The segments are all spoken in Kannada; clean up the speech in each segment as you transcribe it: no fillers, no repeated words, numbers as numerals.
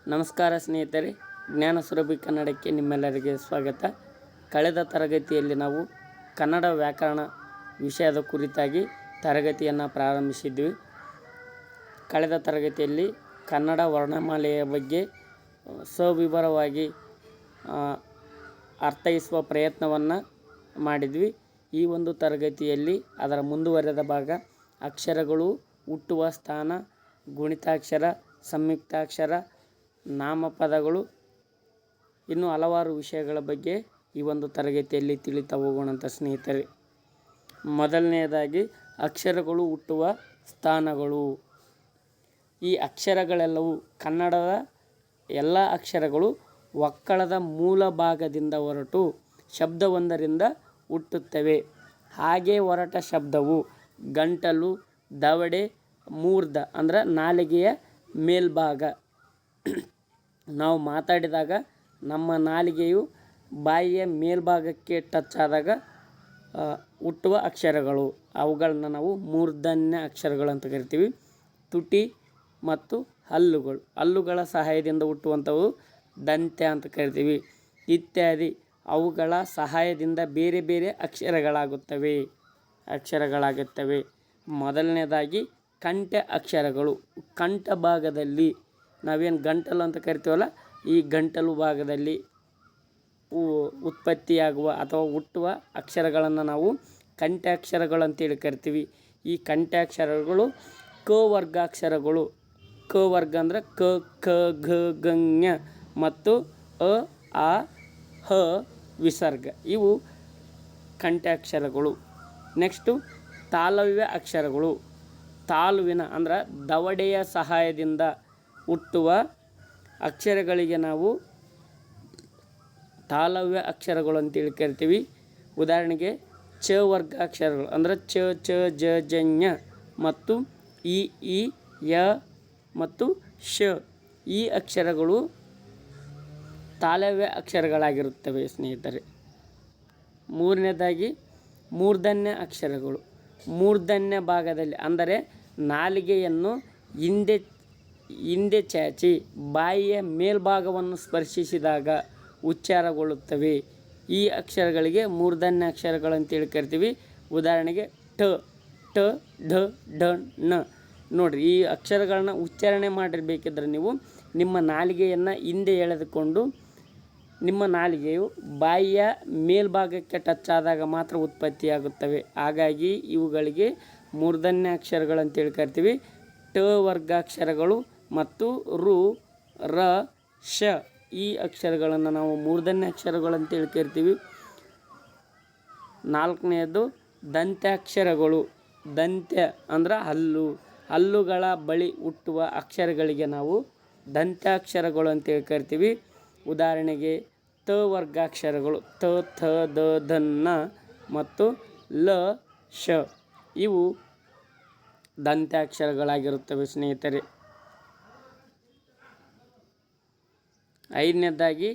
ನಮಸ್ಕಾರ ಸ್ನೇಹಿತರೆ, ಜ್ಞಾನ ಸುರಭಿ ಕನ್ನಡಕ್ಕೆ ನಿಮ್ಮೆಲ್ಲರಿಗೆ ಸ್ವಾಗತ. ಕಳೆದ ತರಗತಿಯಲ್ಲಿ ನಾವು ಕನ್ನಡ ವ್ಯಾಕರಣ ವಿಷಯದ ಕುರಿತಾಗಿ ತರಗತಿಯನ್ನು ಪ್ರಾರಂಭಿಸಿದ್ವಿ. ಕಳೆದ ತರಗತಿಯಲ್ಲಿ ಕನ್ನಡ ವರ್ಣಮಾಲೆಯ ಬಗ್ಗೆ ಸವಿವರವಾಗಿ ಅರ್ಥೈಸುವ ಪ್ರಯತ್ನವನ್ನು ಮಾಡಿದ್ವಿ. ಈ ಒಂದು ತರಗತಿಯಲ್ಲಿ ಅದರ ಮುಂದುವರೆದ ಭಾಗ ಅಕ್ಷರಗಳು, ಹುಟ್ಟುವ ಸ್ಥಾನ, ಗುಣಿತಾಕ್ಷರ, ಸಂಯುಕ್ತಾಕ್ಷರ, ನಾಮಪದಗಳು, ಇನ್ನೂ ಹಲವಾರು ವಿಷಯಗಳ ಬಗ್ಗೆ ಈ ಒಂದು ತರಗತಿಯಲ್ಲಿ ತಿಳಿತಾ ಹೋಗೋಣಂತ ಸ್ನೇಹಿತರೆ. ಮೊದಲನೆಯದಾಗಿ ಅಕ್ಷರಗಳು ಹುಟ್ಟುವ ಸ್ಥಾನಗಳು. ಈ ಅಕ್ಷರಗಳೆಲ್ಲವೂ ಕನ್ನಡದ ಎಲ್ಲ ಅಕ್ಷರಗಳು ಒಕ್ಕಳದ ಮೂಲ ಭಾಗದಿಂದ ಹೊರಟು ಶಬ್ದವೊಂದರಿಂದ ಹುಟ್ಟುತ್ತವೆ. ಹಾಗೆ ಹೊರಟ ಶಬ್ದವು ಗಂಟಲು, ದವಡೆ, ಮೂರ್ಧ ಅಂದರೆ ನಾಲಿಗೆಯ ಮೇಲ್ಭಾಗ. ನಾವು ಮಾತಾಡಿದಾಗ ನಮ್ಮ ನಾಲಿಗೆಯು ಬಾಯಿಯ ಮೇಲ್ಭಾಗಕ್ಕೆ ಟಚ್ ಆದಾಗ ಹುಟ್ಟುವ ಅಕ್ಷರಗಳು, ಅವುಗಳನ್ನ ನಾವು ಮೂರ್ಧನ್ಯ ಅಕ್ಷರಗಳು ಅಂತ ಕರಿತೀವಿ. ತುಟಿ ಮತ್ತು ಹಲ್ಲುಗಳ ಸಹಾಯದಿಂದ ಹುಟ್ಟುವಂಥವು ದಂತ್ಯ ಅಂತ ಕರಿತೀವಿ. ಇತ್ಯಾದಿ ಅವುಗಳ ಸಹಾಯದಿಂದ ಬೇರೆ ಬೇರೆ ಅಕ್ಷರಗಳಾಗುತ್ತವೆ. ಮೊದಲನೇದಾಗಿ ಕಂಠ ಅಕ್ಷರಗಳು. ಕಂಠ ಭಾಗದಲ್ಲಿ ನಾವೇನು ಗಂಟಲು ಅಂತ ಕರಿತೀವಲ್ಲ, ಈ ಗಂಟಲು ಭಾಗದಲ್ಲಿ ಉತ್ಪತ್ತಿಯಾಗುವ ಅಥವಾ ಹುಟ್ಟುವ ಅಕ್ಷರಗಳನ್ನು ನಾವು ಕಂಠಾಕ್ಷರಗಳು ಅಂತೇಳಿ ಕರಿತೀವಿ. ಈ ಕಂಠಾಕ್ಷರಗಳು ಕ ವರ್ಗಾಕ್ಷರಗಳು. ಕ ವರ್ಗ ಅಂದರೆ ಕ, ಖ, ಘ, ಘ, ಞ ಮತ್ತು ಅ, ಆ, ಹ ವಿಸರ್ಗ. ಇವು ಕಂಠಾಕ್ಷರಗಳು. ನೆಕ್ಸ್ಟು ತಾಲವ್ಯ ಅಕ್ಷರಗಳು. ತಾಲುವಿನ ಅಂದರೆ ದವಡೆಯ ಸಹಾಯದಿಂದ ಹುಟ್ಟುವ ಅಕ್ಷರಗಳಿಗೆ ನಾವು ತಾಲವ್ಯ ಅಕ್ಷರಗಳು ಅಂತೇಳಿ ಕರಿತೀವಿ. ಉದಾಹರಣೆಗೆ ಚ ವರ್ಗ ಅಕ್ಷರಗಳು ಅಂದರೆ ಚ, ಚ, ಜ, ಜ, ಞ ಮತ್ತು ಇ, ಈ, ಯ ಮತ್ತು ಶ. ಈ ಅಕ್ಷರಗಳು ತಾಲವ್ಯ ಅಕ್ಷರಗಳಾಗಿರುತ್ತವೆ ಸ್ನೇಹಿತರೆ. ಮೂರನೇದಾಗಿ ಮೂರ್ಧನ್ಯ ಅಕ್ಷರಗಳು. ಮೂರ್ಧನ್ಯ ಭಾಗದಲ್ಲಿ ಅಂದರೆ ನಾಲಿಗೆಯನ್ನು ಹಿಂದೆ ಚಾಚಿ ಬಾಯಿಯ ಮೇಲ್ಭಾಗವನ್ನು ಸ್ಪರ್ಶಿಸಿದಾಗ ಉಚ್ಚಾರಗೊಳ್ಳುತ್ತವೆ. ಈ ಅಕ್ಷರಗಳಿಗೆ ಮೂರ್ಧನ್ಯ ಅಕ್ಷರಗಳು ಅಂತೇಳಿ ಕರಿತೀವಿ. ಉದಾಹರಣೆಗೆ ಟ, ಟ, ಢ, ಢ, ಣ. ನೋಡಿರಿ, ಈ ಅಕ್ಷರಗಳನ್ನ ಉಚ್ಚಾರಣೆ ಮಾಡಿರಬೇಕಿದ್ರೆ ನೀವು ನಿಮ್ಮ ನಾಲಿಗೆಯನ್ನು ಹಿಂದೆ ಎಳೆದುಕೊಂಡು ನಿಮ್ಮ ನಾಲಿಗೆಯು ಬಾಯಿಯ ಮೇಲ್ಭಾಗಕ್ಕೆ ಟಚ್ ಆದಾಗ ಮಾತ್ರ ಉತ್ಪತ್ತಿಯಾಗುತ್ತವೆ. ಹಾಗಾಗಿ ಇವುಗಳಿಗೆ ಮೂರ್ಧನ್ಯ ಅಕ್ಷರಗಳು ಅಂತೇಳಿ ಕರಿತೀವಿ. ಟ ವರ್ಗಾಕ್ಷರಗಳು ಮತ್ತು ರು, ರ, ಶ ಈ ಅಕ್ಷರಗಳನ್ನು ನಾವು ಮೂರ್ಧನ್ಯ ಅಕ್ಷರಗಳು ಅಂತೇಳಿ ಕರಿತೀವಿ. ನಾಲ್ಕನೆಯದು ದಂತ್ಯಾಕ್ಷರಗಳು. ದಂತ್ಯ ಅಂದರೆ ಹಲ್ಲುಗಳ ಬಳಿ ಹುಟ್ಟುವ ಅಕ್ಷರಗಳಿಗೆ ನಾವು ದಂತ್ಯಾಕ್ಷರಗಳು ಅಂತೇಳಿ ಕರಿತೀವಿ. ಉದಾಹರಣೆಗೆ ತ ವರ್ಗಾಕ್ಷರಗಳು ತ, ಥ, ದ, ಧ, ನ ಮತ್ತು ಲ, ಶ ಇವು ದಂತ್ಯಾಕ್ಷರಗಳಾಗಿರುತ್ತವೆ ಸ್ನೇಹಿತರೆ. ಐದನೇದಾಗಿ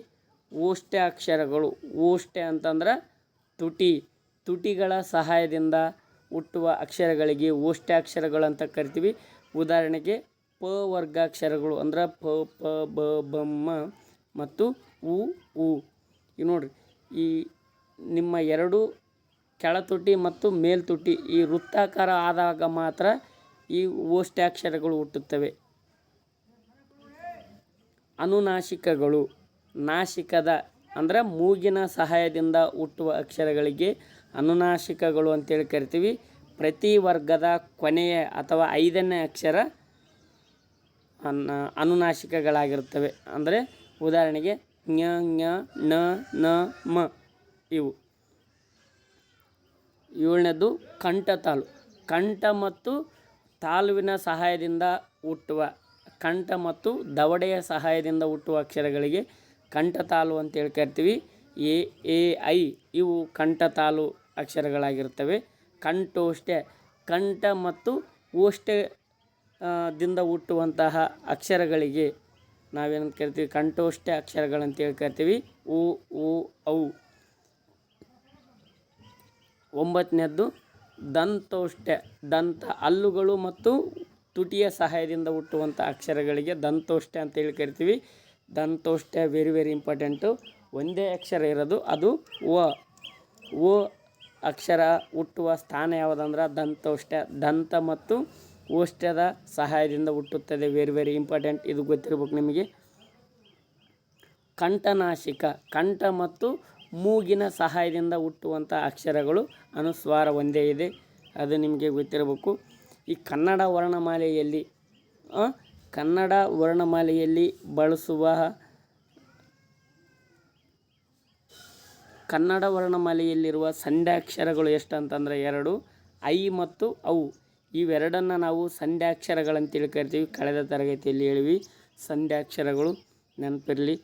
ಓಷ್ಠ್ಯ ಅಕ್ಷರಗಳು. ಓಷ್ಠ್ಯ ಅಂತಂದ್ರೆ ತುಟಿಗಳ ಸಹಾಯದಿಂದ ಹುಟ್ಟುವ ಅಕ್ಷರಗಳಿಗೆ ಓಷ್ಠ್ಯಾಕ್ಷರಗಳು ಅಂತ ಕರಿತೀವಿ. ಉದಾಹರಣೆಗೆ ಪ ವರ್ಗಾಕ್ಷರಗಳು ಅಂದ್ರೆ ಪ, ಪ, ಬ, ಬ, ಮ ಮತ್ತು ಉ, ಉ. ಈಗ ನೋಡಿರಿ, ಈ ನಿಮ್ಮ ಎರಡು ಕೆಳತುಟಿ ಮತ್ತು ಮೇಲ್ತುಟಿ ಈ ವೃತ್ತಾಕಾರ ಆದಾಗ ಮಾತ್ರ ಈ ಓಷ್ಠ್ಯಾಕ್ಷರಗಳು ಹುಟ್ಟುತ್ತವೆ. ಅನುನಾಸಿಕಗಳು. ನಾಸಿಕದ ಅಂದರೆ ಮೂಗಿನ ಸಹಾಯದಿಂದ ಹುಟ್ಟುವ ಅಕ್ಷರಗಳಿಗೆ ಅನುನಾಸಿಕಗಳು ಅಂತೇಳಿ ಕರಿತೀವಿ. ಪ್ರತಿ ವರ್ಗದ ಕೊನೆಯ ಅಥವಾ 5ನೇ ಅಕ್ಷರ ಅನುನಾಸಿಕಗಳಾಗಿರುತ್ತವೆ. ಅಂದರೆ ಉದಾಹರಣೆಗೆ ಞ, ಞ, ಣ, ನ, ಮ ಇವು. 7ನೇದು ಕಂಠತಾಲು. ಕಂಠ ಮತ್ತು ತಾಲುವಿನ ಸಹಾಯದಿಂದ ಹುಟ್ಟುವ ಕಂಠ ಮತ್ತು ದವಡೆಯ ಸಹಾಯದಿಂದ ಹುಟ್ಟುವ ಅಕ್ಷರಗಳಿಗೆ ಕಂಠತಾಲು ಅಂತೇಳಿ ಕರಿತೀವಿ. ಎ, ಎ, ಐ ಇವು ಕಂಠತಾಲು ಅಕ್ಷರಗಳಾಗಿರ್ತವೆ. ಕಂಠೋಷ್ಠ್ಯ. ಕಂಠ ಮತ್ತು ಓಷ್ಠ್ಯದಿಂದ ಹುಟ್ಟುವಂತಹ ಅಕ್ಷರಗಳಿಗೆ ನಾವೇನಂತ ಕರಿತೀವಿ? ಕಂಠೋಷ್ಠ್ಯ ಅಕ್ಷರಗಳಂತೇಳಿ ಕರಿತೀವಿ. ಉ, ಉ, ಔ. 9ನೇದ್ದು ದಂತೋಷ್ಠ್ಯ. ಹಲ್ಲುಗಳು ಮತ್ತು ತುಟಿಯ ಸಹಾಯದಿಂದ ಹುಟ್ಟುವಂಥ ಅಕ್ಷರಗಳಿಗೆ ದಂತೋಷ್ಠ ಅಂತೇಳಿ ಕರಿತೀವಿ. ದಂತೋಷ್ಠ ವೆರಿ ವೆರಿ ಇಂಪಾರ್ಟೆಂಟು. ಒಂದೇ ಅಕ್ಷರ ಇರೋದು ಅದು ಓ ಅಕ್ಷರ ಹುಟ್ಟುವ ಸ್ಥಾನ ಯಾವುದಂದ್ರೆ ದಂತೋಷ್ಠ. ದಂತ ಮತ್ತು ಓಷ್ಠದ ಸಹಾಯದಿಂದ ಹುಟ್ಟುತ್ತದೆ. ವೆರಿ ವೆರಿ ಇಂಪಾರ್ಟೆಂಟ್, ಇದು ಗೊತ್ತಿರ್ಬೇಕು ನಿಮಗೆ. ಕಂಠನಾಸಿಕ, ಕಂಠ ಮತ್ತು ಮೂಗಿನ ಸಹಾಯದಿಂದ ಹುಟ್ಟುವಂಥ ಅಕ್ಷರಗಳು ಅನುಸ್ವಾರ ಒಂದೇ ಇದೆ, ಅದು ನಿಮಗೆ ಗೊತ್ತಿರಬೇಕು. ಈ ಕನ್ನಡ ವರ್ಣಮಾಲೆಯಲ್ಲಿ ಬಳಸುವ ಕನ್ನಡ ವರ್ಣಮಾಲೆಯಲ್ಲಿರುವ ಸಂಧ್ಯಾಕ್ಷರಗಳು ಎಷ್ಟು ಅಂತಂದರೆ 2, ಐ ಮತ್ತು ಔ. ಇವೆರಡನ್ನು ನಾವು ಸಂಧ್ಯಾಕ್ಷರಗಳಂತೇಳಿ ಕರಿತೀವಿ. ಕಳೆದ ತರಗತಿಯಲ್ಲಿ ಹೇಳಿವಿ ಸಂಧ್ಯಾಕ್ಷರಗಳು, ನೆನಪಿರಲಿ.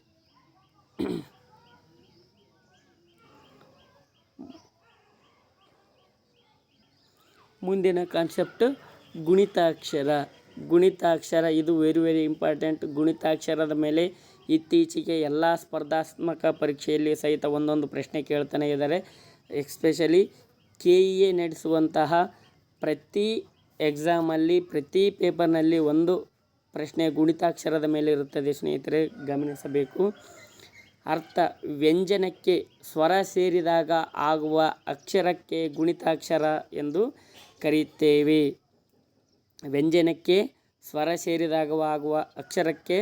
ಮುಂದಿನ ಕಾನ್ಸೆಪ್ಟ್ ಗುಣಿತಾಕ್ಷರ. ಇದು ವೆರಿ ವೆರಿ ಇಂಪಾರ್ಟೆಂಟ್. ಗುಣಿತಾಕ್ಷರದ ಮೇಲೆ ಇತ್ತೀಚೆಗೆ ಎಲ್ಲ ಸ್ಪರ್ಧಾತ್ಮಕ ಪರೀಕ್ಷೆಯಲ್ಲಿ ಸಹಿತ ಒಂದೊಂದು ಪ್ರಶ್ನೆ ಕೇಳ್ತಾನೆ ಇದ್ದಾರೆ. ಎಸ್ಪೆಷಲಿ KEA ನಡೆಸುವಂತಹ ಪ್ರತಿ ಎಕ್ಸಾಮಲ್ಲಿ, ಪ್ರತಿ ಪೇಪರ್ನಲ್ಲಿ ಒಂದು ಪ್ರಶ್ನೆ ಗುಣಿತಾಕ್ಷರದ ಮೇಲೆ ಇರುತ್ತದೆ ಸ್ನೇಹಿತರೆ, ಗಮನಿಸಬೇಕು. ಅರ್ಥ: ವ್ಯಂಜನಕ್ಕೆ ಸ್ವರ ಸೇರಿದಾಗ ಆಗುವ ಅಕ್ಷರಕ್ಕೆ ಗುಣಿತಾಕ್ಷರ ಎಂದು ಕರೆಯುತ್ತೇವೆ. ವ್ಯಂಜನಕ್ಕೆ ಸ್ವರ ಸೇರಿದಾಗ ಆಗುವ ಅಕ್ಷರಕ್ಕೆ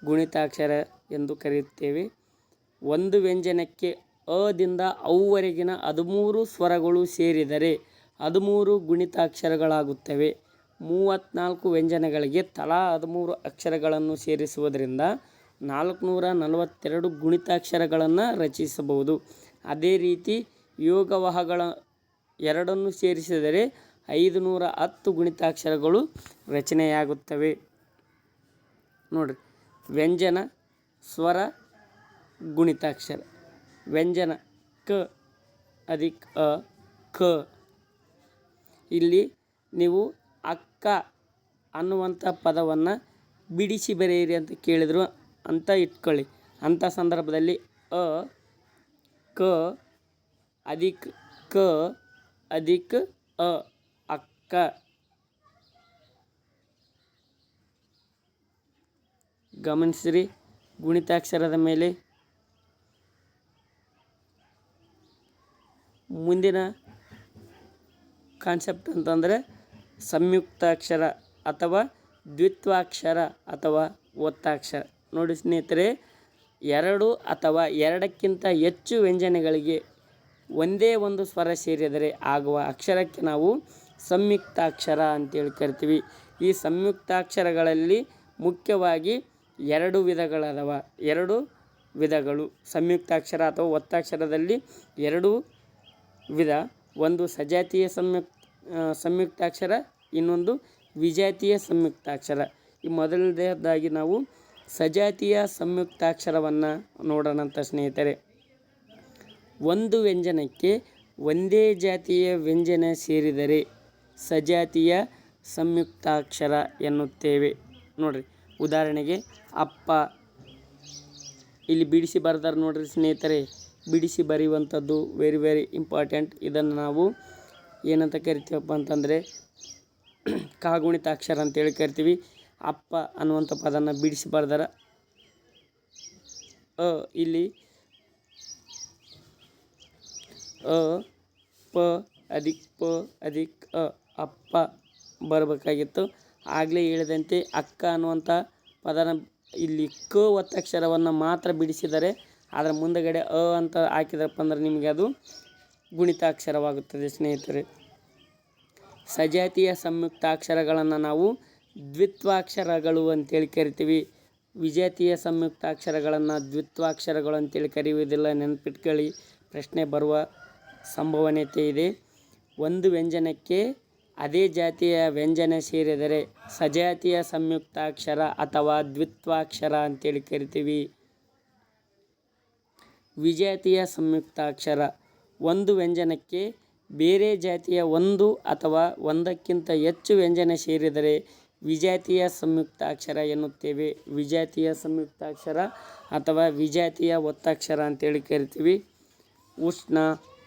ಗುಣಿತಾಕ್ಷರ ಎಂದು ಕರೆಯುತ್ತೇವೆ. ಒಂದು ವ್ಯಂಜನಕ್ಕೆ ಅದಿಂದ ಔವರೆಗಿನ 13 ಸ್ವರಗಳು ಸೇರಿದರೆ 13 ಗುಣಿತಾಕ್ಷರಗಳಾಗುತ್ತವೆ. 34 ವ್ಯಂಜನಗಳಿಗೆ ತಲಾ 13 ಅಕ್ಷರಗಳನ್ನು ಸೇರಿಸುವುದರಿಂದ 442 ಗುಣಿತಾಕ್ಷರಗಳನ್ನು ರಚಿಸಬಹುದು. ಅದೇ ರೀತಿ ಯೋಗವಾಹಗಳ ಎರಡನ್ನು ಸೇರಿಸಿದರೆ 510 ಗುಣಿತಾಕ್ಷರಗಳು ರಚನೆಯಾಗುತ್ತವೆ. ನೋಡಿರಿ, ವ್ಯಂಜನ, ಸ್ವರ, ಗುಣಿತಾಕ್ಷರ. ವ್ಯಂಜನ ಕ ಅಧಿಕ ಅ, ಕ. ಇಲ್ಲಿ ನೀವು ಅಕ್ಕ ಅನ್ನುವಂಥ ಪದವನ್ನು ಬಿಡಿಸಿ ಬರೆಯಿರಿ ಅಂತ ಕೇಳಿದ್ರು ಅಂತ ಇಟ್ಕೊಳ್ಳಿ. ಅಂಥ ಸಂದರ್ಭದಲ್ಲಿ ಅ, ಕ ಅಧಿಕ ಕ ಅಧಿಕ ಅ, ಅಕ್ಕ. ಗಮನಿಸಿರಿ ಗುಣಿತಾಕ್ಷರದ ಮೇಲೆ. ಮುಂದಿನ ಕಾನ್ಸೆಪ್ಟ್ ಅಂತಂದರೆ ಸಂಯುಕ್ತಾಕ್ಷರ ಅಥವಾ ದ್ವಿತ್ವಾಕ್ಷರ ಅಥವಾ ಒತ್ತಾಕ್ಷರ. ನೋಡಿ ಸ್ನೇಹಿತರೆ, 2 ಅಥವಾ 2ಕ್ಕಿಂತ ಹೆಚ್ಚು ವ್ಯಂಜನಗಳಿಗೆ ಒಂದೇ ಒಂದು ಸ್ವರ ಸೇರಿದರೆ ಆಗುವ ಅಕ್ಷರಕ್ಕೆ ನಾವು ಸಂಯುಕ್ತಾಕ್ಷರ ಅಂತೇಳಿ ಕರಿತೀವಿ. ಈ ಸಂಯುಕ್ತಾಕ್ಷರಗಳಲ್ಲಿ ಮುಖ್ಯವಾಗಿ 2 ವಿಧಗಳದವ. 2 ವಿಧಗಳು ಸಂಯುಕ್ತಾಕ್ಷರ ಅಥವಾ ಒತ್ತಾಕ್ಷರದಲ್ಲಿ 2 ವಿಧ. ಒಂದು ಸಜಾತೀಯ ಸಂಯುಕ್ತಾಕ್ಷರ, ಇನ್ನೊಂದು ವಿಜಾತೀಯ ಸಂಯುಕ್ತಾಕ್ಷರ. ಈ ಮೊದಲನೇದಾಗಿ ನಾವು ಸಜಾತೀಯ ಸಂಯುಕ್ತಾಕ್ಷರವನ್ನು ನೋಡೋಣಂತ ಸ್ನೇಹಿತರೆ. ಒಂದು ವ್ಯಂಜನಕ್ಕೆ ಒಂದೇ ಜಾತಿಯ ವ್ಯಂಜನ ಸೇರಿದರೆ ಸಜಾತೀಯ ಸಂಯುಕ್ತಾಕ್ಷರ ಎನ್ನುತ್ತೇವೆ. ನೋಡಿರಿ, ಉದಾಹರಣೆಗೆ ಅಪ್ಪ. ಇಲ್ಲಿ ಬಿಡಿಸಿ ಬರ್ದಾರೆ ನೋಡ್ರಿ ಸ್ನೇಹಿತರೆ. ಬಿಡಿಸಿ ಬರೆಯುವಂಥದ್ದು ವೆರಿ ವೆರಿ ಇಂಪಾರ್ಟೆಂಟ್. ಇದನ್ನು ನಾವು ಏನಂತ ಕರಿತೀವಪ್ಪ ಅಂತಂದರೆ ಕಾಗುಣಿತಾಕ್ಷರ ಅಂತೇಳಿ ಕರಿತೀವಿ. ಅಪ್ಪ ಅನ್ನುವಂಥ ಪದನ ಬಿಡಿಸಿ ಬರ್ದಾರ. ಇಲ್ಲಿ ಅ, ಪ ಅಧಿಕ ಅ, ಅಪ್ಪ ಬರಬೇಕಾಗಿತ್ತು. ಆಗಲೇ ಹೇಳಿದಂತೆ ಅಕ್ಕ ಅನ್ನುವಂಥ ಪದನ ಇಲ್ಲಿ ಕ ಒತ್ತಕ್ಷರವನ್ನು ಮಾತ್ರ ಬಿಡಿಸಿದರೆ, ಅದರ ಮುಂದಗಡೆ ಅ ಅಂತ ಹಾಕಿದ್ರಪ್ಪ ಅಂದ್ರೆ ನಿಮಗೆ ಅದು ಗುಣಿತಾಕ್ಷರವಾಗುತ್ತದೆ ಸ್ನೇಹಿತರೆ. ಸಜಾತೀಯ ಸಂಯುಕ್ತಾಕ್ಷರಗಳನ್ನು ನಾವು ದ್ವಿತ್ವಾಕ್ಷರಗಳು ಅಂತೇಳಿ ಕರಿತೀವಿ. ವಿಜಾತೀಯ ಸಂಯುಕ್ತಾಕ್ಷರಗಳನ್ನು ದ್ವಿತ್ವಾಕ್ಷರಗಳು ಅಂತೇಳಿ ಕರೆಯುವುದಿಲ್ಲ, ನೆನಪಿಟ್ಕೊಳ್ಳಿ. ಪ್ರಶ್ನೆ ಬರುವ ಸಂಭವನೀಯತೆ ಇದೆ. ಒಂದು ವ್ಯಂಜನಕ್ಕೆ ಅದೇ ಜಾತಿಯ ವ್ಯಂಜನ ಸೇರಿದರೆ ಸಜಾತೀಯ ಸಂಯುಕ್ತಾಕ್ಷರ ಅಥವಾ ದ್ವಿತ್ವಾಕ್ಷರ ಅಂತೇಳಿ ಕರಿತೀವಿ. ವಿಜಾತೀಯ ಸಂಯುಕ್ತಾಕ್ಷರ: ಒಂದು ವ್ಯಂಜನಕ್ಕೆ ಬೇರೆ ಜಾತಿಯ ಒಂದು ಅಥವಾ ಒಂದಕ್ಕಿಂತ ಹೆಚ್ಚು ವ್ಯಂಜನ ಸೇರಿದರೆ ವಿಜಾತೀಯ ಸಂಯುಕ್ತಾಕ್ಷರ ಎನ್ನುತ್ತೇವೆ. ವಿಜಾತೀಯ ಸಂಯುಕ್ತಾಕ್ಷರ ಅಥವಾ ವಿಜಾತೀಯ ಒತ್ತಾಕ್ಷರ ಅಂತೇಳಿ ಕರಿತೀವಿ. ಉಷ್ಣ,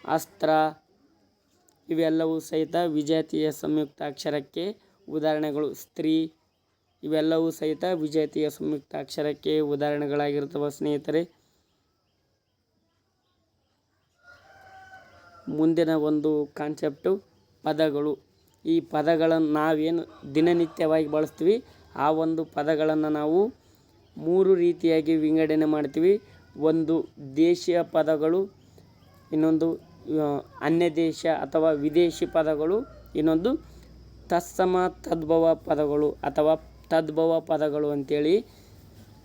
ಅಸ್ತ್ರ ಇವೆಲ್ಲವೂ ಸಹಿತ ವಿಜಾತೀಯ ಸಂಯುಕ್ತಾಕ್ಷರಕ್ಕೆ ಉದಾಹರಣೆಗಳು ಸ್ತ್ರೀ ಇವೆಲ್ಲವೂ ಸಹಿತ ವಿಜಾತಿಯ ಸಂಯುಕ್ತಾಕ್ಷರಕ್ಕೆ ಉದಾಹರಣೆಗಳಾಗಿರ್ತವೆ ಸ್ನೇಹಿತರೆ. ಮುಂದಿನ ಒಂದು ಕಾನ್ಸೆಪ್ಟು ಪದಗಳು. ಈ ಪದಗಳನ್ನು ನಾವೇನು ದಿನನಿತ್ಯವಾಗಿ ಬಳಸ್ತೀವಿ ಆ ಒಂದು ಪದಗಳನ್ನು ನಾವು 3 ರೀತಿಯಾಗಿ ವಿಂಗಡಣೆ ಮಾಡ್ತೀವಿ. ಒಂದು ದೇಶೀಯ ಪದಗಳು, ಇನ್ನೊಂದು ಅನ್ಯ ದೇಶ ಅಥವಾ ವಿದೇಶಿ ಪದಗಳು, ಇನ್ನೊಂದು ತತ್ಸಮ ತದ್ಭವ ಪದಗಳು ಅಥವಾ ತದ್ಭವ ಪದಗಳು ಅಂತೇಳಿ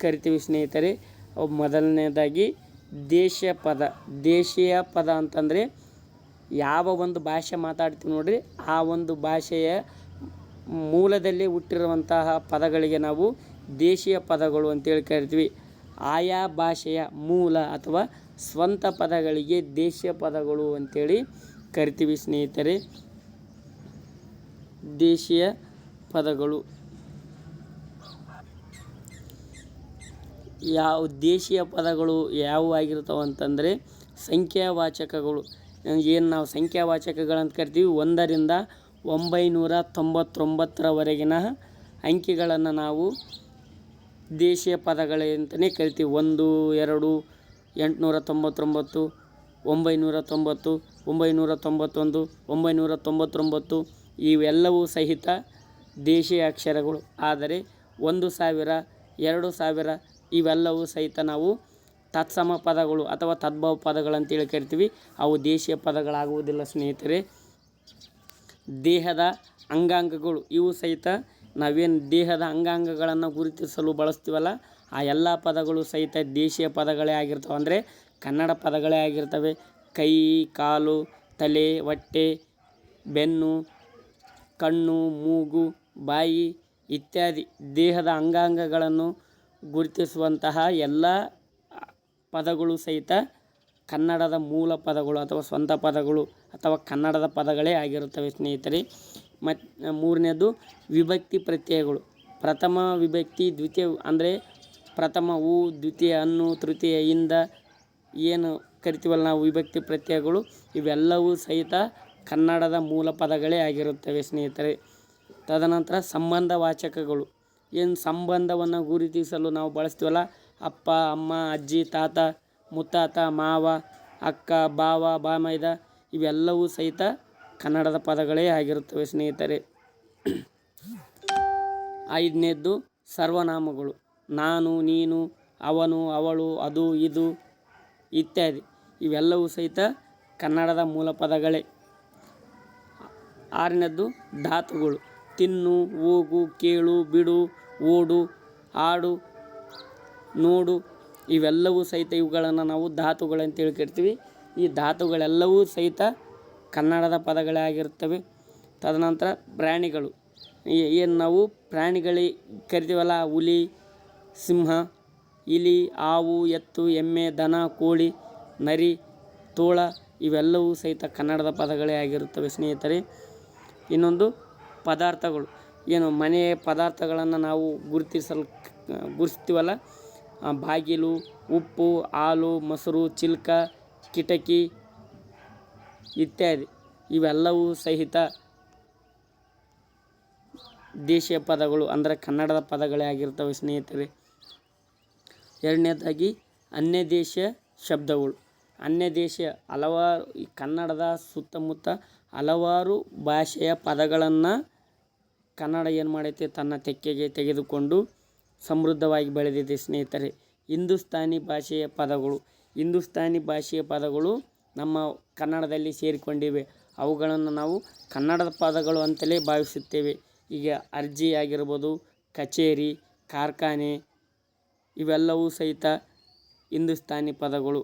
ಕರಿತೀವಿ ಸ್ನೇಹಿತರೆ. ಅವು ಮೊದಲನೇದಾಗಿ ದೇಶೀಯ ಪದ. ದೇಶೀಯ ಪದ ಅಂತಂದರೆ ಯಾವ ಒಂದು ಭಾಷೆ ಮಾತಾಡ್ತೀವಿ ನೋಡ್ರಿ ಆ ಒಂದು ಭಾಷೆಯ ಮೂಲದಲ್ಲಿ ಹುಟ್ಟಿರುವಂತಹ ಪದಗಳಿಗೆ ನಾವು ದೇಶೀಯ ಪದಗಳು ಅಂತೇಳಿ ಕರಿತೀವಿ. ಆಯಾ ಭಾಷೆಯ ಮೂಲ ಅಥವಾ ಸ್ವಂತ ಪದಗಳಿಗೆ ದೇಶೀಯ ಪದಗಳು ಅಂತೇಳಿ ಕರಿತೀವಿ ಸ್ನೇಹಿತರೆ. ದೇಶೀಯ ಪದಗಳು ದೇಶೀಯ ಪದಗಳು ಯಾವುವು ಆಗಿರ್ತಾವೆ ಅಂತಂದರೆ ಸಂಖ್ಯಾವಾಚಕಗಳು. ಏನು ನಾವು ಸಂಖ್ಯಾವಾಚಕಗಳಂತ ಕರಿತೀವಿ. 1 ರಿಂದ 999ರವರೆಗಿನ ಅಂಕಿಗಳನ್ನು ನಾವು ದೇಶೀಯ ಪದಗಳಂತಲೇ ಕರಿತೀವಿ. 1, 2, 899, 990, 991, 999 ಇವೆಲ್ಲವೂ ಸಹಿತ ದೇಶೀಯ ಅಕ್ಷರಗಳು. ಆದರೆ 1000, 2000 ಇವೆಲ್ಲವೂ ಸಹಿತ ನಾವು ತತ್ಸಮ ಪದಗಳು ಅಥವಾ ತದ್ಭವ ಪದಗಳಂತೇಳಿ ಕರಿತೀವಿ. ಅವು ದೇಶೀಯ ಪದಗಳಾಗುವುದಿಲ್ಲ ಸ್ನೇಹಿತರೆ. ದೇಹದ ಅಂಗಾಂಗಗಳು ಇವು ಸಹಿತ ನಾವೇನು ದೇಹದ ಅಂಗಾಂಗಗಳನ್ನು ಗುರುತಿಸಲು ಬಳಸ್ತೀವಲ್ಲ ಆ ಎಲ್ಲ ಪದಗಳು ಸಹಿತ ದೇಶೀಯ ಪದಗಳೇ ಆಗಿರ್ತವೆ. ಅಂದರೆ ಕನ್ನಡ ಪದಗಳೇ ಆಗಿರ್ತವೆ. ಕೈ, ಕಾಲು, ತಲೆ, ಹೊಟ್ಟೆ, ಬೆನ್ನು, ಕಣ್ಣು, ಮೂಗು, ಬಾಯಿ ಇತ್ಯಾದಿ ದೇಹದ ಅಂಗಾಂಗಗಳನ್ನು ಗುರುತಿಸುವಂತಹ ಎಲ್ಲ ಪದಗಳು ಸಹಿತ ಕನ್ನಡದ ಮೂಲ ಪದಗಳು ಅಥವಾ ಸ್ವಂತ ಪದಗಳು ಅಥವಾ ಕನ್ನಡದ ಪದಗಳೇ ಆಗಿರುತ್ತವೆ ಸ್ನೇಹಿತರೆ. ಮತ್ತು 3ನೇದು ವಿಭಕ್ತಿ ಪ್ರತ್ಯಯಗಳು. ಪ್ರಥಮ ವಿಭಕ್ತಿ, ದ್ವಿತೀಯ ಅಂದರೆ ಪ್ರಥಮ ಉ, ದ್ವಿತೀಯ ಅನ್ನು, ತೃತೀಯ ಇಂದ ಏನು ಕರಿತೀವಲ್ಲ ನಾವು ವಿಭಕ್ತಿ ಪ್ರತ್ಯಯಗಳು ಇವೆಲ್ಲವೂ ಸಹಿತ ಕನ್ನಡದ ಮೂಲ ಪದಗಳೇ ಆಗಿರುತ್ತವೆ ಸ್ನೇಹಿತರೆ. ತದನಂತರ ಸಂಬಂಧವಾಚಕಗಳು. ಏನು ಸಂಬಂಧವನ್ನು ಗುರುತಿಸಲು ನಾವು ಬಳಸ್ತೀವಲ್ಲ ಅಪ್ಪ, ಅಮ್ಮ, ಅಜ್ಜಿ, ತಾತ, ಮುತ್ತಾತ, ಮಾವ, ಅಕ್ಕ, ಬಾವ, ಬಾಮೈದ ಇವೆಲ್ಲವೂ ಸಹಿತ ಕನ್ನಡದ ಪದಗಳೇ ಆಗಿರುತ್ತವೆ ಸ್ನೇಹಿತರೆ. 5ನೇದ್ದು ಸರ್ವನಾಮಗಳು. ನಾನು, ನೀನು, ಅವನು, ಅವಳು, ಅದು, ಇದು ಇತ್ಯಾದಿ ಇವೆಲ್ಲವೂ ಸಹಿತ ಕನ್ನಡದ ಮೂಲ ಪದಗಳೇ. 6ನೇದ್ದು ಧಾತುಗಳು. ತಿನ್ನು, ಹೋಗು, ಕೇಳು, ಬಿಡು, ಓಡು, ಆಡು, ನೋಡು ಇವೆಲ್ಲವೂ ಸಹಿತ ಇವುಗಳನ್ನು ನಾವು ಧಾತುಗಳಂತೇಳಿ ಕರಿತೀವಿ. ಈ ಧಾತುಗಳೆಲ್ಲವೂ ಸಹಿತ ಕನ್ನಡದ ಪದಗಳೇ ಆಗಿರ್ತವೆ. ತದನಂತರ ಪ್ರಾಣಿಗಳು. ಏನು ನಾವು ಪ್ರಾಣಿಗಳಿಗೆ ಕರಿತೀವಲ್ಲ ಹುಲಿ, ಸಿಂಹ, ಇಲಿ, ಹಾವು, ಎತ್ತು, ಎಮ್ಮೆ, ದನ, ಕೋಳಿ, ನರಿ, ತೋಳ ಇವೆಲ್ಲವೂ ಸಹಿತ ಕನ್ನಡದ ಪದಗಳೇ ಆಗಿರುತ್ತವೆ ಸ್ನೇಹಿತರೆ. ಇನ್ನೊಂದು ಪದಾರ್ಥಗಳು. ಏನು ಮನೆಯ ಪದಾರ್ಥಗಳನ್ನು ನಾವು ಗುರುತಿಸ್ತೀವಲ್ಲ ಬಾಗಿಲು, ಉಪ್ಪು, ಹಾಲು, ಮೊಸರು, ಚಿಲ್ಕ, ಕಿಟಕಿ ಇತ್ಯಾದಿ ಇವೆಲ್ಲವೂ ಸಹಿತ ದೇಶೀಯ ಪದಗಳು ಅಂದರೆ ಕನ್ನಡದ ಪದಗಳೇ ಆಗಿರ್ತವೆ ಸ್ನೇಹಿತರೆ. 2ನೇದಾಗಿ ಅನ್ಯ ದೇಶ ಶಬ್ದಗಳು. ಅನ್ಯ ದೇಶ ಹಲವಾರು ಈ ಕನ್ನಡದ ಸುತ್ತಮುತ್ತ ಹಲವಾರು ಭಾಷೆಯ ಪದಗಳನ್ನು ಕನ್ನಡ ಏನು ಮಾಡೈತೆ ತನ್ನ ತೆಕ್ಕೆಗೆ ತೆಗೆದುಕೊಂಡು ಸಮೃದ್ಧವಾಗಿ ಬೆಳೆದಿದೆ ಸ್ನೇಹಿತರೆ. ಹಿಂದೂಸ್ತಾನಿ ಭಾಷೆಯ ಪದಗಳು. ಹಿಂದೂಸ್ತಾನಿ ಭಾಷೆಯ ಪದಗಳು ನಮ್ಮ ಕನ್ನಡದಲ್ಲಿ ಸೇರಿಕೊಂಡಿವೆ. ಅವುಗಳನ್ನು ನಾವು ಕನ್ನಡದ ಪದಗಳು ಅಂತಲೇ ಭಾವಿಸುತ್ತೇವೆ. ಈಗ ಅರ್ಜಿ ಆಗಿರ್ಬೋದು, ಕಚೇರಿ, ಕಾರ್ಖಾನೆ ಇವೆಲ್ಲವೂ ಸಹಿತ ಹಿಂದೂಸ್ತಾನಿ ಪದಗಳು.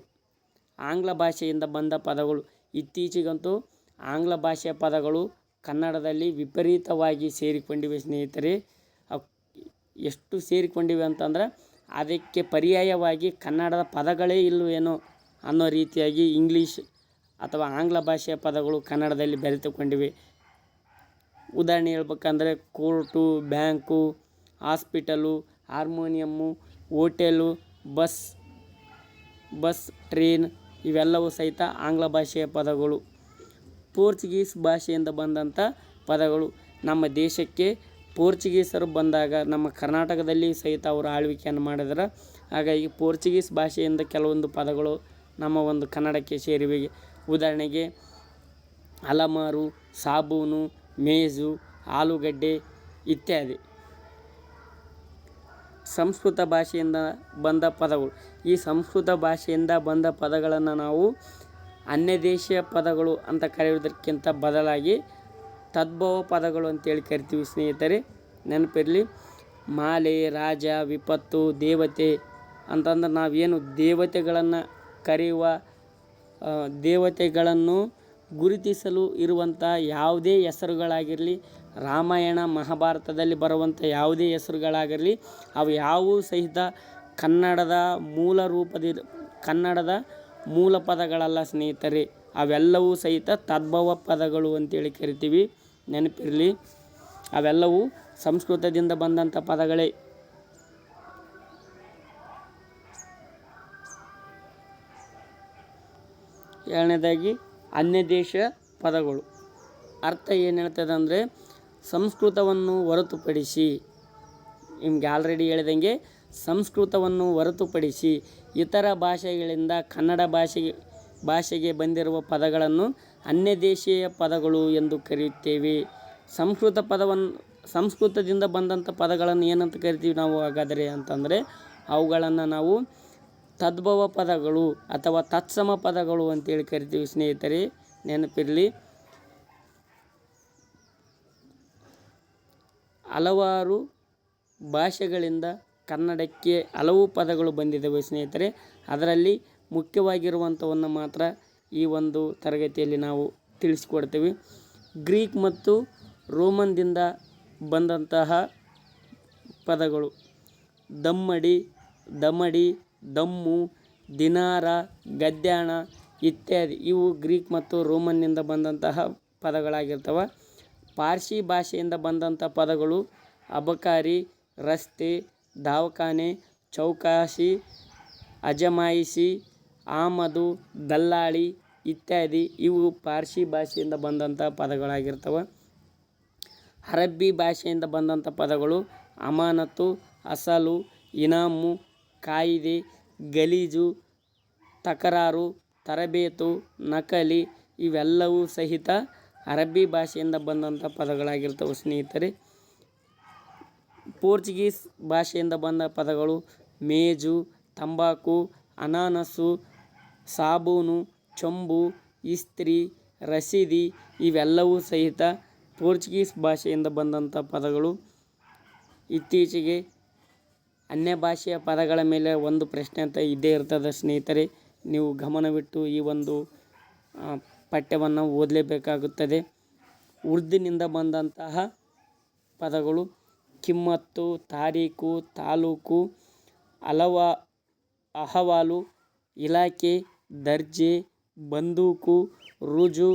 ಆಂಗ್ಲ ಭಾಷೆಯಿಂದ ಬಂದ ಪದಗಳು. ಇತ್ತೀಚೆಗಂತೂ ಆಂಗ್ಲ ಭಾಷೆಯ ಪದಗಳು ಕನ್ನಡದಲ್ಲಿ ವಿಪರೀತವಾಗಿ ಸೇರಿಕೊಂಡಿವೆ ಸ್ನೇಹಿತರೆ. ಎಷ್ಟು ಸೇರಿಕೊಂಡಿವೆ ಅಂತಂದ್ರೆ ಅದಕ್ಕೆ ಪರ್ಯಾಯವಾಗಿ ಕನ್ನಡದ ಪದಗಳೇ ಇಲ್ಲವೇನೋ ಅನ್ನೋ ರೀತಿಯಾಗಿ ಇಂಗ್ಲೀಷ್ ಅಥವಾ ಆಂಗ್ಲ ಭಾಷೆಯ ಪದಗಳು ಕನ್ನಡದಲ್ಲಿ ಬೆರೆತುಕೊಂಡಿವೆ. ಉದಾಹರಣೆ ಹೇಳ್ಬೇಕಂದ್ರೆ court, bank, hospital, harmonium, hotel, bus, train ಇವೆಲ್ಲವೂ ಸಹಿತ ಆಂಗ್ಲ ಭಾಷೆಯ ಪದಗಳು. ಪೋರ್ಚುಗೀಸ್ ಭಾಷೆಯಿಂದ ಬಂದಂಥ ಪದಗಳು. ನಮ್ಮ ದೇಶಕ್ಕೆ ಪೋರ್ಚುಗೀಸರು ಬಂದಾಗ ನಮ್ಮ ಕರ್ನಾಟಕದಲ್ಲಿ ಸಹಿತ ಅವರು ಆಳ್ವಿಕೆಯನ್ನು ಮಾಡಿದ್ರು. ಹಾಗಾಗಿ ಪೋರ್ಚುಗೀಸ್ ಭಾಷೆಯಿಂದ ಕೆಲವೊಂದು ಪದಗಳು ನಮ್ಮ ಒಂದು ಕನ್ನಡಕ್ಕೆ ಸೇರಿವೆ. ಉದಾಹರಣೆಗೆ ಅಲಮಾರು, ಸಾಬೂನು, ಮೇಜು, ಆಲೂಗಡ್ಡೆ ಇತ್ಯಾದಿ. ಸಂಸ್ಕೃತ ಭಾಷೆಯಿಂದ ಬಂದ ಪದಗಳು. ಈ ಸಂಸ್ಕೃತ ಭಾಷೆಯಿಂದ ಬಂದ ಪದಗಳನ್ನು ನಾವು ಅನ್ಯದೇಶೀಯ ಪದಗಳು ಅಂತ ಕರೆಯುವುದಕ್ಕಿಂತ ಬದಲಾಗಿ ತದ್ಭವ ಪದಗಳು ಅಂತೇಳಿ ಕರಿತೀವಿ ಸ್ನೇಹಿತರೆ, ನೆನಪಿರಲಿ. ಮಾಲೆ, ರಾಜ, ವಿಪತ್ತು, ದೇವತೆ ಅಂತಂದ್ರೆ ನಾವೇನು ದೇವತೆಗಳನ್ನು ಕರೆಯುವ ದೇವತೆಗಳನ್ನು ಗುರುತಿಸಲು ಇರುವಂಥ ಯಾವುದೇ ಹೆಸರುಗಳಾಗಿರಲಿ, ರಾಮಾಯಣ ಮಹಾಭಾರತದಲ್ಲಿ ಬರುವಂಥ ಯಾವುದೇ ಹೆಸರುಗಳಾಗಿರಲಿ, ಅವು ಯಾವುವು ಸಹಿತ ಕನ್ನಡದ ಮೂಲ ಪದಗಳಲ್ಲ ಸ್ನೇಹಿತರೆ. ಅವೆಲ್ಲವೂ ಸಹಿತ ತದ್ಭವ ಪದಗಳು ಅಂತೇಳಿ ಕರಿತೀವಿ, ನೆನಪಿರಲಿ. ಅವೆಲ್ಲವೂ ಸಂಸ್ಕೃತದಿಂದ ಬಂದಂಥ ಪದಗಳೇ. ಎರಡನೇದಾಗಿ ಅನ್ಯದೇಶ ಪದಗಳು. ಅರ್ಥ ಏನು ಹೇಳ್ತದೆ ಅಂದರೆ, ಸಂಸ್ಕೃತವನ್ನು ಹೊರತುಪಡಿಸಿ, ನಿಮ್ಗೆ ಆಲ್ರೆಡಿ ಹೇಳಿದಂಗೆ ಸಂಸ್ಕೃತವನ್ನು ಹೊರತುಪಡಿಸಿ ಇತರ ಭಾಷೆಗಳಿಂದ ಕನ್ನಡ ಭಾಷೆಗೆ ಬಂದಿರುವ ಪದಗಳನ್ನು ಅನ್ಯದೇಶೀಯ ಪದಗಳು ಎಂದು ಕರೆಯುತ್ತೇವೆ. ಸಂಸ್ಕೃತದಿಂದ ಬಂದಂಥ ಪದಗಳನ್ನು ಏನಂತ ಕರಿತೀವಿ ನಾವು ಹಾಗಾದರೆ ಅಂತಂದರೆ, ಅವುಗಳನ್ನು ನಾವು ತದ್ಭವ ಪದಗಳು ಅಥವಾ ತತ್ಸಮ ಪದಗಳು ಅಂತೇಳಿ ಕರಿತೀವಿ ಸ್ನೇಹಿತರೆ, ನೆನಪಿರಲಿ. ಹಲವಾರು ಭಾಷೆಗಳಿಂದ ಕನ್ನಡಕ್ಕೆ ಹಲವು ಪದಗಳು ಬಂದಿದ್ದಾವೆ ಸ್ನೇಹಿತರೆ. ಅದರಲ್ಲಿ ಮುಖ್ಯವಾಗಿರುವಂಥವನ್ನು ಮಾತ್ರ ಈ ಒಂದು ತರಗತಿಯಲ್ಲಿ ನಾವು ತಿಳಿಸಿಕೊಡ್ತೀವಿ. ಗ್ರೀಕ್ ಮತ್ತು ರೋಮನ್ದಿಂದ ಬಂದಂತಹ ಪದಗಳು ದಮ್ಮಡಿ, ದಮಡಿ, ದಮ್ಮು, ದಿನಾರ, ಗದ್ಯಾಣ ಇತ್ಯಾದಿ. ಇವು ಗ್ರೀಕ್ ಮತ್ತು ರೋಮನ್ನಿಂದ ಬಂದಂತಹ ಪದಗಳಾಗಿರ್ತವೆ. ಪಾರ್ಸಿ ಭಾಷೆಯಿಂದ ಬಂದಂಥ ಪದಗಳು ಅಬಕಾರಿ, ರಸ್ತೆ, ದವಾಖಾನೆ, ಚೌಕಾಸಿ, ಅಜಮಾಯಿಷಿ, ಆಮದು, ದಲ್ಲಾಳಿ ಇತ್ಯಾದಿ. ಇವು ಪಾರ್ಸಿ ಭಾಷೆಯಿಂದ ಬಂದಂಥ ಪದಗಳಾಗಿರ್ತವೆ. ಅರಬ್ಬಿ ಭಾಷೆಯಿಂದ ಬಂದಂಥ ಪದಗಳು ಅಮಾನತು, ಅಸಲು, ಇನಾಮು, ಕಾಯಿದೆ, ಗಲೀಜು, ತಕರಾರು, ತರಬೇತು, ನಕಲಿ ಇವೆಲ್ಲವೂ ಸಹಿತ ಅರಬ್ಬಿ ಭಾಷೆಯಿಂದ ಬಂದಂಥ ಪದಗಳಾಗಿರ್ತವೆ ಸ್ನೇಹಿತರೆ. ಪೋರ್ಚುಗೀಸ್ ಭಾಷೆಯಿಂದ ಬಂದ ಪದಗಳು ಮೇಜು, ತಂಬಾಕು, ಅನಾನಸು, ಸಾಬೂನು, ಚೊಂಬು, ಇಸ್ತ್ರಿ, ರಸೀದಿ ಇವೆಲ್ಲವೂ ಸಹಿತ ಪೋರ್ಚುಗೀಸ್ ಭಾಷೆಯಿಂದ ಬಂದಂಥ ಪದಗಳು. ಇತ್ತೀಚೆಗೆ ಅನ್ಯ ಭಾಷೆಯ ಪದಗಳ ಮೇಲೆ ಒಂದು ಪ್ರಶ್ನೆ ಅಂತ ಇದ್ದೇ ಇರ್ತದೆ ಸ್ನೇಹಿತರೆ. ನೀವು ಗಮನವಿಟ್ಟು ಈ ಒಂದು ಪಠ್ಯವನ್ನು ಓದಲೇಬೇಕಾಗುತ್ತದೆ. ಉರ್ದುನಿಂದ ಬಂದಂತಹ ಪದಗಳು ಕಿಮ್ಮತ್ತು, ತಾರೀಕು, ತಾಲೂಕು, ಅಹವಾಲು, ಇಲಾಖೆ, ದರ್ಜೆ, ಬಂದೂಕು, ರುಜು,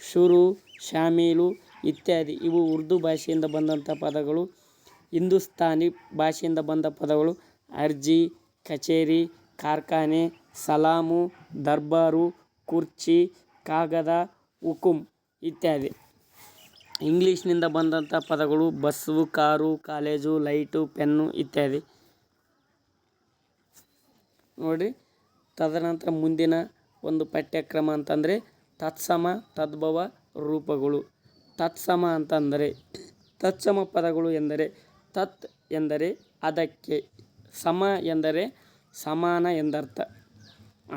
ಶುರು, ಶಾಮೀಲು ಇತ್ಯಾದಿ. ಇವು ಉರ್ದು ಭಾಷೆಯಿಂದ ಬಂದಂಥ ಪದಗಳು. ಹಿಂದೂಸ್ತಾನಿ ಭಾಷೆಯಿಂದ ಬಂದ ಪದಗಳು ಅರ್ಜಿ, ಕಚೇರಿ, ಕಾರ್ಖಾನೆ, ಸಲಾಮು, ದರ್ಬಾರು, ಕುರ್ಚಿ, ಕಾಗದ, ಹುಕುಂ ಇತ್ಯಾದಿ. ಇಂಗ್ಲೀಷ್ನಿಂದ ಬಂದಂಥ ಪದಗಳು bus, car, college, light, pen ಇತ್ಯಾದಿ. ನೋಡಿ, ತದನಂತರ ಮುಂದಿನ ಒಂದು ಪಠ್ಯಕ್ರಮ ಅಂತಂದರೆ ತತ್ಸಮ ತದ್ಭವ ರೂಪಗಳು. ತತ್ಸಮ ಅಂತಂದರೆ ತತ್ಸಮ ಪದಗಳು ಎಂದರೆ ತತ್ ಎಂದರೆ ಅದಕ್ಕೆ, ಸಮ ಎಂದರೆ ಸಮಾನ ಎಂದರ್ಥ.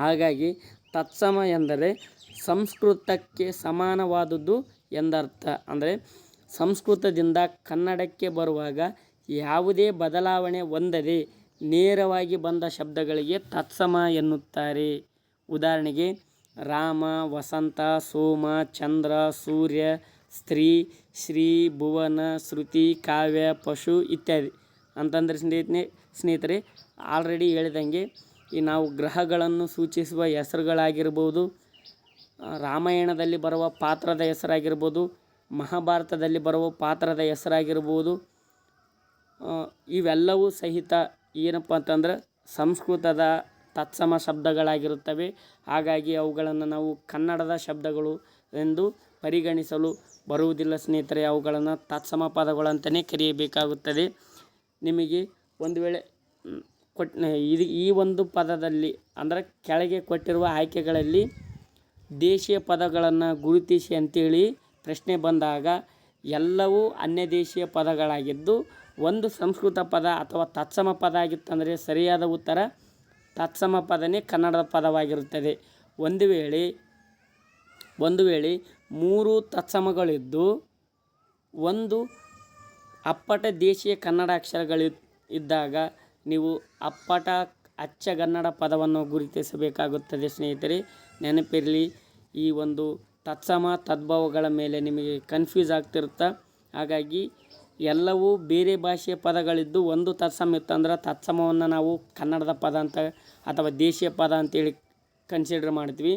ಹಾಗಾಗಿ ತತ್ಸಮ ಎಂದರೆ ಸಂಸ್ಕೃತಕ್ಕೆ ಸಮಾನವಾದುದು ಎಂದರ್ಥ. ಅಂದರೆ ಸಂಸ್ಕೃತದಿಂದ ಕನ್ನಡಕ್ಕೆ ಬರುವಾಗ ಯಾವುದೇ ಬದಲಾವಣೆ ಹೊಂದದೆ ನೇರವಾಗಿ ಬಂದ ಶಬ್ದಗಳಿಗೆ ತತ್ಸಮ ಎನ್ನುತ್ತಾರೆ. ಉದಾಹರಣೆಗೆ ರಾಮ, ವಸಂತ, ಸೋಮ, ಚಂದ್ರ, ಸೂರ್ಯ, ಸ್ತ್ರೀ, ಶ್ರೀ, ಭುವನ, ಶ್ರುತಿ, ಕಾವ್ಯ, ಪಶು ಇತ್ಯಾದಿ. ಅಂತಂದರೆ ಸ್ನೇಹಿತರೆ ಆಲ್ರೆಡಿ ಹೇಳಿದಂಗೆ ಈ ನಾವು ಗ್ರಹಗಳನ್ನು ಸೂಚಿಸುವ ಹೆಸರುಗಳಾಗಿರ್ಬೋದು, ರಾಮಾಯಣದಲ್ಲಿ ಬರುವ ಪಾತ್ರದ ಹೆಸರಾಗಿರ್ಬೋದು, ಮಹಾಭಾರತದಲ್ಲಿ ಬರುವ ಪಾತ್ರದ ಹೆಸರಾಗಿರ್ಬೋದು, ಇವೆಲ್ಲವೂ ಸಹಿತ ಏನಪ್ಪ ಅಂತಂದ್ರೆ ಸಂಸ್ಕೃತದ ತತ್ಸಮ ಶಬ್ದಗಳಾಗಿರುತ್ತವೆ. ಹಾಗಾಗಿ ಅವುಗಳನ್ನು ನಾವು ಕನ್ನಡದ ಶಬ್ದಗಳು ಎಂದು ಪರಿಗಣಿಸಲು ಬರುವುದಿಲ್ಲ ಸ್ನೇಹಿತರೆ. ಅವುಗಳನ್ನು ತತ್ಸಮ ಪದಗಳಂತಲೇ ಕರೆಯಬೇಕಾಗುತ್ತದೆ. ನಿಮಗೆ ಒಂದು ವೇಳೆ ಈ ಒಂದು ಪದದಲ್ಲಿ ಅಂದರೆ ಕೆಳಗೆ ಕೊಟ್ಟಿರುವ ಆಯ್ಕೆಗಳಲ್ಲಿ ದೇಶೀಯ ಪದಗಳನ್ನು ಗುರುತಿಸಿ ಅಂತೇಳಿ ಪ್ರಶ್ನೆ ಬಂದಾಗ ಎಲ್ಲವೂ ಅನ್ಯ ದೇಶೀಯ ಪದಗಳಾಗಿದ್ದು ಒಂದು ಸಂಸ್ಕೃತ ಪದ ಅಥವಾ ತತ್ಸಮ ಪದ ಆಗಿತ್ತಂದರೆ ಸರಿಯಾದ ಉತ್ತರ ತತ್ಸಮ ಪದನೇ ಕನ್ನಡದ ಪದವಾಗಿರುತ್ತದೆ. ಒಂದು ವೇಳೆ 3 ತತ್ಸಮಗಳಿದ್ದು ಒಂದು ಅಪ್ಪಟ ದೇಶೀಯ ಕನ್ನಡ ಅಕ್ಷರಗಳಿದ್ದಾಗ ನೀವು ಅಪ್ಪಟ ಅಚ್ಚಗನ್ನಡ ಪದವನ್ನು ಗುರುತಿಸಬೇಕಾಗುತ್ತದೆ ಸ್ನೇಹಿತರೆ. ನೆನಪಿರಲಿ, ಈ ಒಂದು ತತ್ಸಮ ತದ್ಭವಗಳ ಮೇಲೆ ನಿಮಗೆ ಕನ್ಫ್ಯೂಸ್ ಆಗ್ತಿರುತ್ತೆ. ಹಾಗಾಗಿ ಎಲ್ಲವೂ ಬೇರೆ ಭಾಷೆಯ ಪದಗಳಿದ್ದು ಒಂದು ತತ್ಸಮ ಇತ್ತಂದ್ರೆ ತತ್ಸಮವನ್ನು ನಾವು ಕನ್ನಡದ ಪದ ಅಂತ ಅಥವಾ ದೇಶೀಯ ಪದ ಅಂತೇಳಿ ಕನ್ಸಿಡರ್ ಮಾಡ್ತೀವಿ.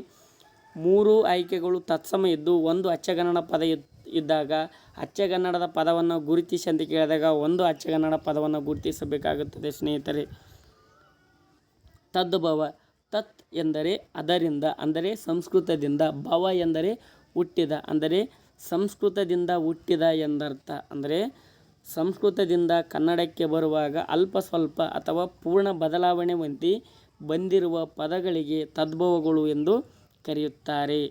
3 ಆಯ್ಕೆಗಳು ತತ್ಸಮ ಇದ್ದು ಒಂದು ಅಚ್ಚಗನ್ನಡ ಪದ ಇದ್ದಾಗ ಅಚ್ಚಗನ್ನಡದ ಪದವನ್ನು ಗುರುತಿಸಿ ಅಂತ ಕೇಳಿದಾಗ ಒಂದು ಅಚ್ಚಗನ್ನಡ ಪದವನ್ನು ಗುರುತಿಸಬೇಕಾಗುತ್ತದೆ ಸ್ನೇಹಿತರೆ. ತದ್ಭವ. ತತ್ ಎಂದರೆ ಅದರಿಂದ ಅಂದರೆ ಸಂಸ್ಕೃತದಿಂದ, ಭವ ಎಂದರೆ ಹುಟ್ಟಿದ ಅಂದರೆ ಸಂಸ್ಕೃತದಿಂದ ಹುಟ್ಟಿದ ಎಂದರ್ಥ. ಅಂದರೆ ಸಂಸ್ಕೃತದಿಂದ ಕನ್ನಡಕ್ಕೆ ಬರುವಾಗ ಅಲ್ಪ ಸ್ವಲ್ಪ ಅಥವಾ ಪೂರ್ಣ ಬದಲಾವಣೆ ಹೊಂದಿ ಬಂದಿರುವ ಪದಗಳಿಗೆ ತದ್ಭವಗಳು ಎಂದು ಕರೆಯುತ್ತಾರೆ.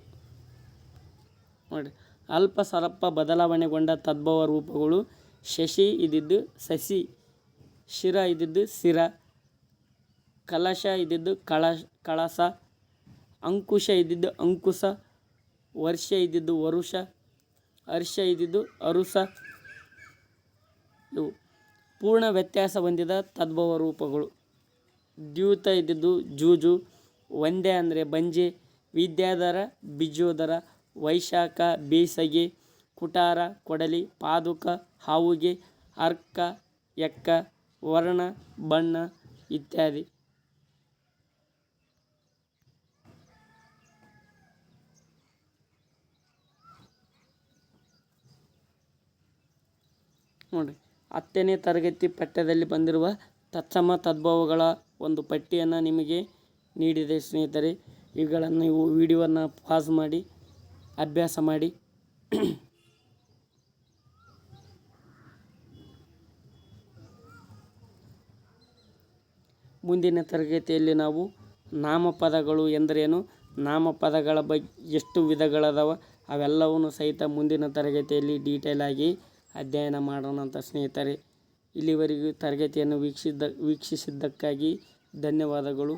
ನೋಡಿ, ಅಲ್ಪ ಸ್ವಲ್ಪ ಬದಲಾವಣೆಗೊಂಡ ತದ್ಭವ ರೂಪಗಳು ಶಶಿ ಇದ್ದಿದ್ದು ಸಸಿ, ಶಿರ ಇದ್ದಿದ್ದು ಸಿರ, ಕಲಶ ಇದ್ದಿದ್ದು ಕಳಸ, ಅಂಕುಶ ಇದ್ದಿದ್ದು ಅಂಕುಶ, ವರ್ಷ ಇದ್ದಿದ್ದು ವರುಷ, ಹರ್ಷ ಇದ್ದಿದ್ದು ಅರುಸ. ಇವು ಪೂರ್ಣ ವ್ಯತ್ಯಾಸ ಹೊಂದಿದ ತದ್ಭವ ರೂಪಗಳು. ದ್ಯೂತ ಇದ್ದಿದ್ದು ಜೂಜು, ವಂದ್ಯ ಅಂದರೆ ಬಂಜೆ, ವಿದ್ಯಾಧರ ಬಿಜ್ಜೋದರ, ವೈಶಾಖ ಬೇಸಗೆ, ಕುಟಾರ ಕೊಡಲಿ, ಪಾದುಕ ಹಾವುಗೆ, ಅರ್ಕ ಎಕ್ಕ, ವರ್ಣ ಬಣ್ಣ ಇತ್ಯಾದಿ. ನೋಡಿ, 10ನೇ ತರಗತಿ ಪಠ್ಯದಲ್ಲಿ ಬಂದಿರುವ ತತ್ಸಮ ತದ್ಭವಗಳ ಒಂದು ಪಟ್ಟಿಯನ್ನು ನಿಮಗೆ ನೀಡಿದೆ ಸ್ನೇಹಿತರೆ. ಇವುಗಳನ್ನು ನೀವು ವಿಡಿಯೋವನ್ನು ಪಾಸ್ ಮಾಡಿ ಅಭ್ಯಾಸ ಮಾಡಿ. ಮುಂದಿನ ತರಗತಿಯಲ್ಲಿ ನಾವು ನಾಮಪದಗಳು ಎಂದರೇನು, ನಾಮಪದಗಳ ಬಗ್ಗೆ ಎಷ್ಟು ವಿಧಗಳದಾವ ಅವೆಲ್ಲವನ್ನೂ ಸಹಿತ ಮುಂದಿನ ತರಗತಿಯಲ್ಲಿ ಡೀಟೇಲ್ ಆಗಿ ಅಧ್ಯಯನ ಮಾಡೋಣ ಅಂತ ಸ್ನೇಹಿತರೆ. ಇಲ್ಲಿವರೆಗೂ ತರಗತಿಯನ್ನು ವೀಕ್ಷಿಸಿದ್ದಕ್ಕಾಗಿ ಧನ್ಯವಾದಗಳು.